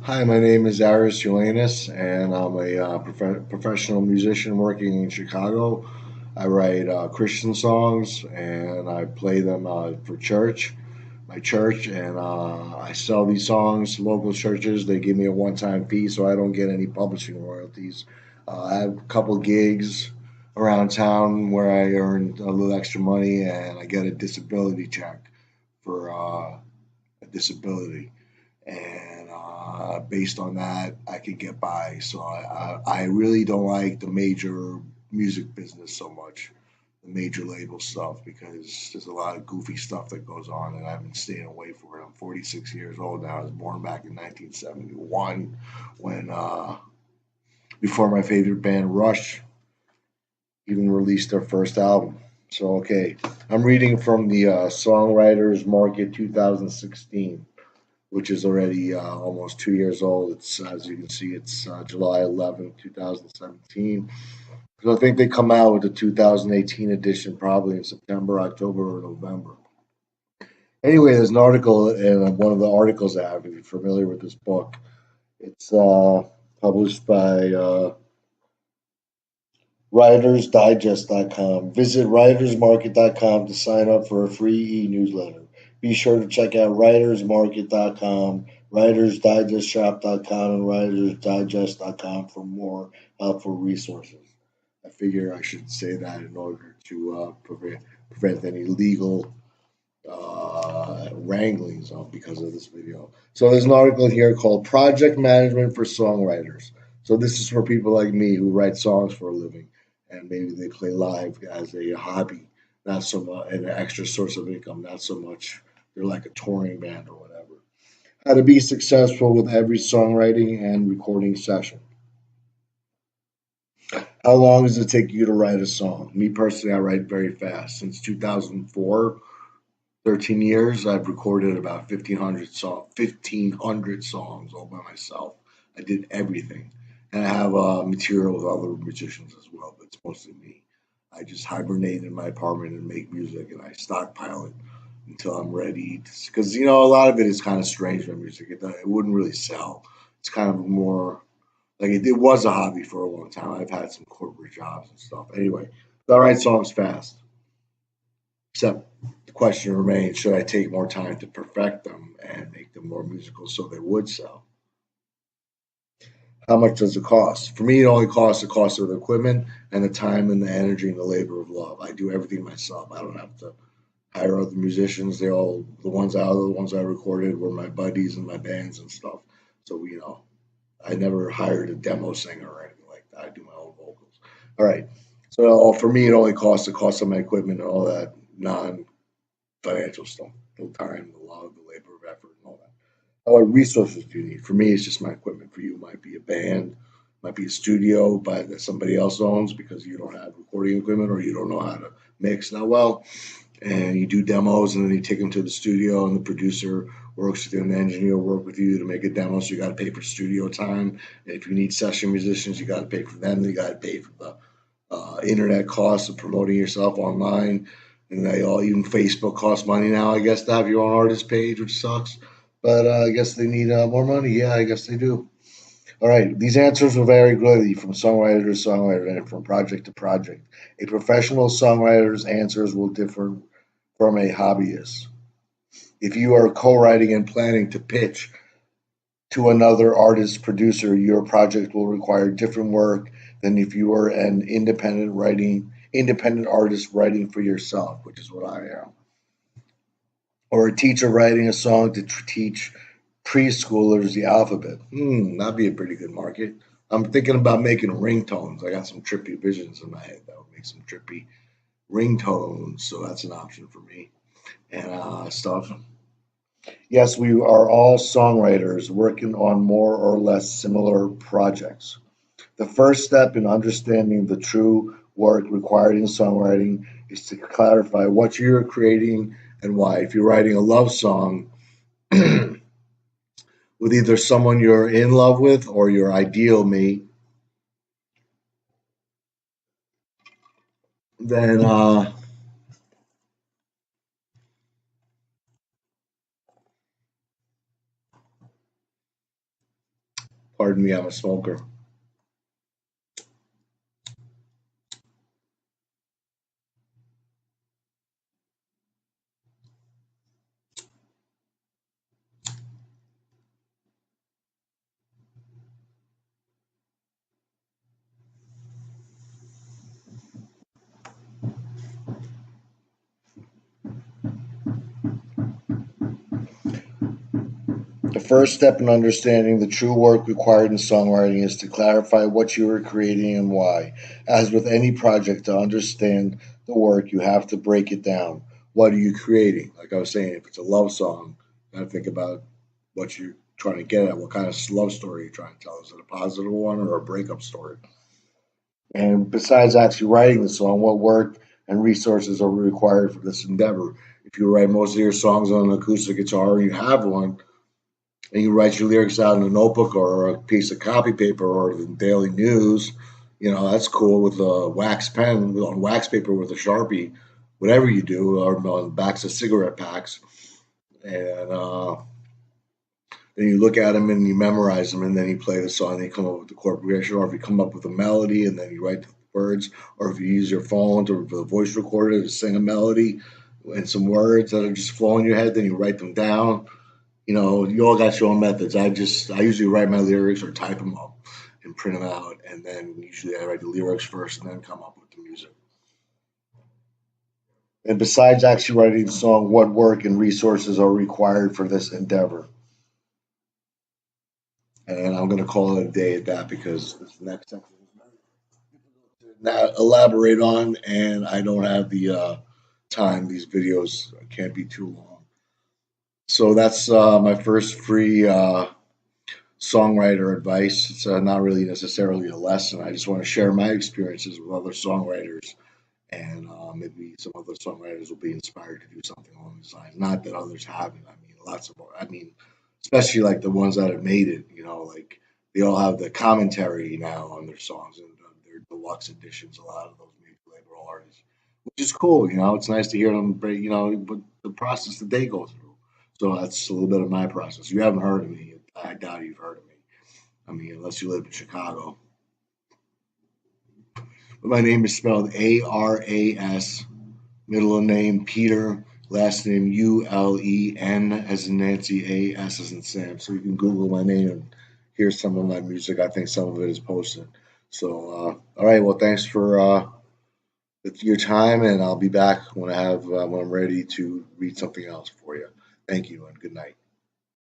Hi, my name is Aris Ulanis, and I'm a professional musician working in Chicago. I write Christian songs and I play them for my church, and I sell these songs to local churches. They give me a one-time fee, so I don't get any publishing royalties. I have a couple gigs around town where I earn a little extra money, and I get a disability check for a disability, and based on that, I could get by. So I really don't like the major music business so much, the major label stuff, because there's a lot of goofy stuff that goes on, and I've been staying away from it. I'm 46 years old now. I was born back in 1971 when before my favorite band Rush even released their first album. So okay, I'm reading from the Songwriters Market 2016, which is already almost 2 years old. It's as you can see, it's July 11th, 2017. So I think they come out with the 2018 edition probably in September, October, or November. Anyway, there's an article in one of the articles I have. If you're familiar with this book, it's published by WritersDigest.com. Visit WritersMarket.com to sign up for a free e-newsletter. Be sure to check out WritersMarket.com, WritersDigestShop.com, and WritersDigest.com for more helpful resources. I figure I should say that in order to prevent any legal wranglings because of this video. So there's an article here called Project Management for Songwriters. So this is for people like me who write songs for a living, and maybe they play live as a hobby, not so much an extra source of income, not so much they're like a touring band or whatever. How to be successful with every songwriting and recording session. How long does it take you to write a song? Me personally, I write very fast. Since 2004, 13 years, I've recorded about 1,500 songs all by myself. I did everything. And I have material with other musicians as well, but it's mostly me. I just hibernate in my apartment and make music, and I stockpile it until I'm ready. Because, a lot of it is kind of strange, my music. It wouldn't really sell. It's kind of more like it was a hobby for a long time. I've had some corporate jobs and stuff. Anyway, I write songs fast. Except the question remains, should I take more time to perfect them and make them more musical so they would sell? How much does it cost? For me, it only costs the cost of the equipment and the time and the energy and the labor of love. I do everything myself. I don't have to hire other musicians. The ones I recorded were my buddies and my bands and stuff. So, I never hired a demo singer or anything like that. I do my own vocals. All right. So for me, it only costs the cost of my equipment and all that non financial stuff, the time, the love, the labor of effort, and all that. What resources do you need? For me, it's just my equipment. For you, it might be a band, might be a studio, but that somebody else owns because you don't have recording equipment or you don't know how to mix that well. And you do demos, and then you take them to the studio, and the producer works with you, and the engineer work with you to make a demo. So you got to pay for studio time. And if you need session musicians, you got to pay for them. You got to pay for the internet costs of promoting yourself online, and they all even Facebook costs money now. I guess to have your own artist page, which sucks. But I guess they need more money. Yeah, I guess they do. All right, these answers will vary greatly from songwriter to songwriter and from project to project. A professional songwriter's answers will differ from a hobbyist. If you are co-writing and planning to pitch to another artist producer, your project will require different work than if you were an independent artist writing for yourself, which is what I am, or a teacher writing a song to teach preschoolers the alphabet. That'd be a pretty good market. I'm thinking about making ringtones. I got some trippy visions in my head that would make some trippy ringtones, so that's an option for me and stuff. Yes, we are all songwriters working on more or less similar projects. The first step in understanding the true work required in songwriting is to clarify what you're creating and why. If you're writing a love song with either someone you're in love with or your ideal mate, then Pardon me, I'm a smoker. The first step in understanding the true work required in songwriting is to clarify what you are creating and why. As with any project, to understand the work, you have to break it down. What are you creating? Like I was saying, if it's a love song, you got to think about what you're trying to get at. What kind of love story you're trying to tell? Is it a positive one or a breakup story? And besides actually writing the song, what work and resources are required for this endeavor? If you write most of your songs on an acoustic guitar, and you have one, and you write your lyrics out in a notebook or a piece of copy paper or the daily news, that's cool with a wax pen on wax paper with a sharpie, whatever you do, or on the backs of cigarette packs, and then you look at them and you memorize them, and then you play the song, and you come up with the chord progression, or if you come up with a melody and then you write the words, or if you use your phone to the voice recorder to sing a melody and some words that are just flowing in your head, then you write them down. You all got your own methods. I usually write my lyrics or type them up and print them out, and then usually I write the lyrics first and then come up with the music. And besides actually writing the song, what work and resources are required for this endeavor? And I'm going to call it a day at that because this next section is not elaborate on, and I don't have the time. These videos can't be too long. So that's my first free songwriter advice. It's not really necessarily a lesson. I just want to share my experiences with other songwriters, and maybe some other songwriters will be inspired to do something along these lines. Not that others haven't. I mean, lots of. I mean, especially like the ones that have made it. Like they all have the commentary now on their songs and their deluxe editions. A lot of those major label artists, which is cool. It's nice to hear them. But the process that they go through. So that's a little bit of my process. You haven't heard of me. I doubt you've heard of me. I mean, unless you live in Chicago. But my name is spelled Aras, middle name Peter, last name Ulen as in Nancy, A S as in Sam. So you can Google my name and hear some of my music. I think some of it is posted. So, all right. Well, thanks for your time, and I'll be back when I'm ready to read something else for you. Thank you, and good night.